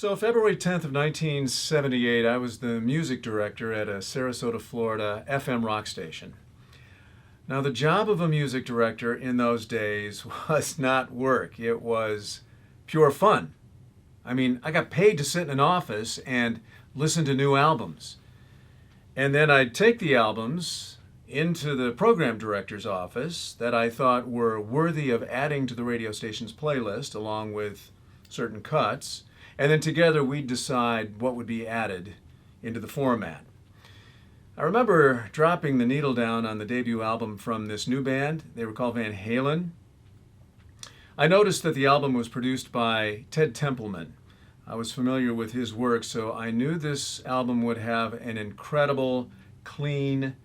So February 10th of 1978, I was the music director at a Sarasota, Florida FM rock station. Now, the job of a music director in those days was not work. It was pure fun. I mean, I got paid to sit in an office and listen to new albums. And then I'd take the albums into the program director's office that I thought were worthy of adding to the radio station's playlist, along with certain cuts. And then together we'd decide what would be added into the format. I remember dropping the needle down on the debut album from this new band. They were called Van Halen. I noticed that the album was produced by Ted Templeman. I was familiar with his work, so I knew this album would have an incredible, clean,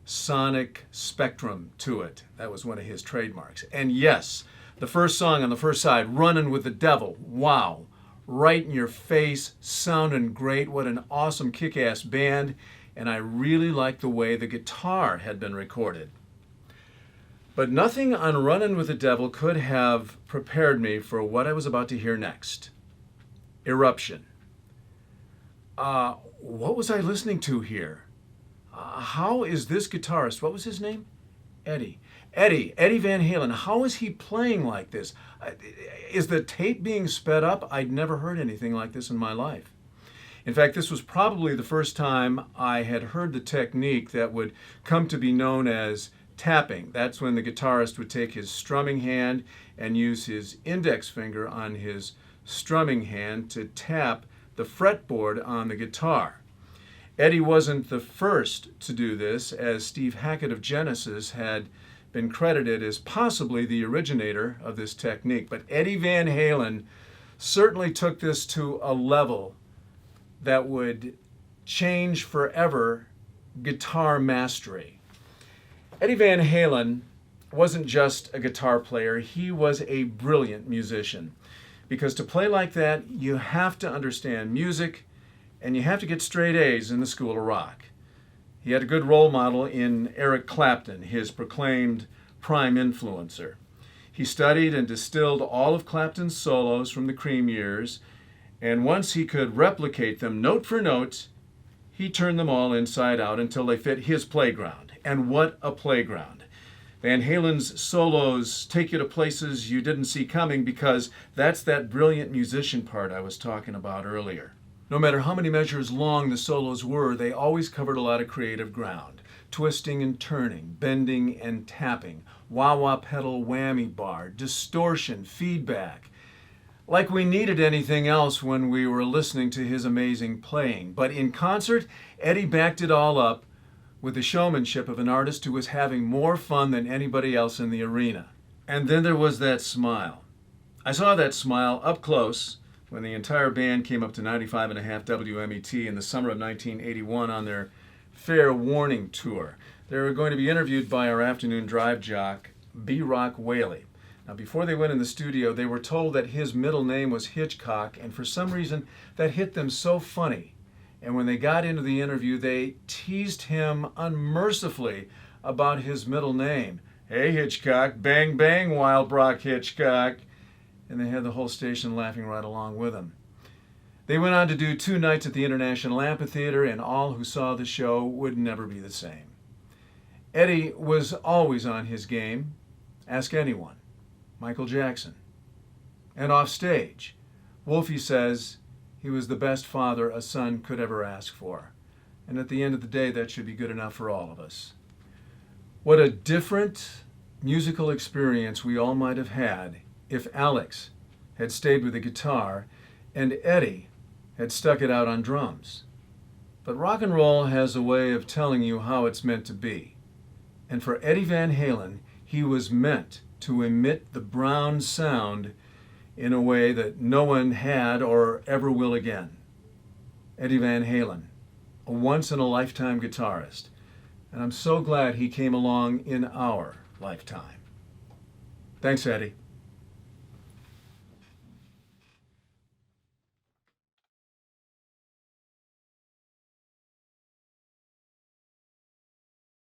sonic spectrum to it. That was one of his trademarks. And yes, the first song on the first side, Runnin' with the Devil, wow. Right in your face, sounding great. What an awesome kick-ass band. And I really liked the way the guitar had been recorded. But nothing on Runnin' with the Devil could have prepared me for what I was about to hear next. Eruption. What was I listening to here? How is this guitarist, what was his name? Eddie Van Halen, how is he playing like this? Is the tape being sped up? I'd never heard anything like this in my life. In fact, this was probably the first time I had heard the technique that would come to be known as tapping. That's when the guitarist would take his strumming hand and use his index finger on his strumming hand to tap the fretboard on the guitar. Eddie wasn't the first to do this, as Steve Hackett of Genesis had been credited as possibly the originator of this technique. But Eddie Van Halen certainly took this to a level that would change forever guitar mastery. Eddie Van Halen wasn't just a guitar player, he was a brilliant musician. Because to play like that, you have to understand music and you have to get straight A's in the School of Rock. He had a good role model in Eric Clapton, his proclaimed prime influencer. He studied and distilled all of Clapton's solos from the Cream years, and once he could replicate them note for note, he turned them all inside out until they fit his playground. And what a playground. Van Halen's solos take you to places you didn't see coming, because that's that brilliant musician part I was talking about earlier. No matter how many measures long the solos were, they always covered a lot of creative ground. Twisting and turning, bending and tapping, wah-wah pedal whammy bar, distortion, feedback. Like we needed anything else when we were listening to his amazing playing. But in concert, Eddie backed it all up with the showmanship of an artist who was having more fun than anybody else in the arena. And then there was that smile. I saw that smile up close when the entire band came up to 95.5 WMET in the summer of 1981 on their Fair Warning tour. They were going to be interviewed by our afternoon drive jock, B-Rock Whaley. Now, before they went in the studio, they were told that his middle name was Hitchcock, and for some reason that hit them so funny. And when they got into the interview, they teased him unmercifully about his middle name. Hey, Hitchcock, bang, bang, Wild Brock Hitchcock. And they had the whole station laughing right along with him. They went on to do 2 nights at the International Amphitheater, and all who saw the show would never be the same. Eddie was always on his game. Ask anyone. Michael Jackson. And off stage, Wolfie says he was the best father a son could ever ask for. And at the end of the day, that should be good enough for all of us. What a different musical experience we all might have had if Alex had stayed with the guitar and Eddie had stuck it out on drums. But rock and roll has a way of telling you how it's meant to be. And for Eddie Van Halen, he was meant to emit the brown sound in a way that no one had or ever will again. Eddie Van Halen, a once-in-a-lifetime guitarist. And I'm so glad he came along in our lifetime. Thanks, Eddie.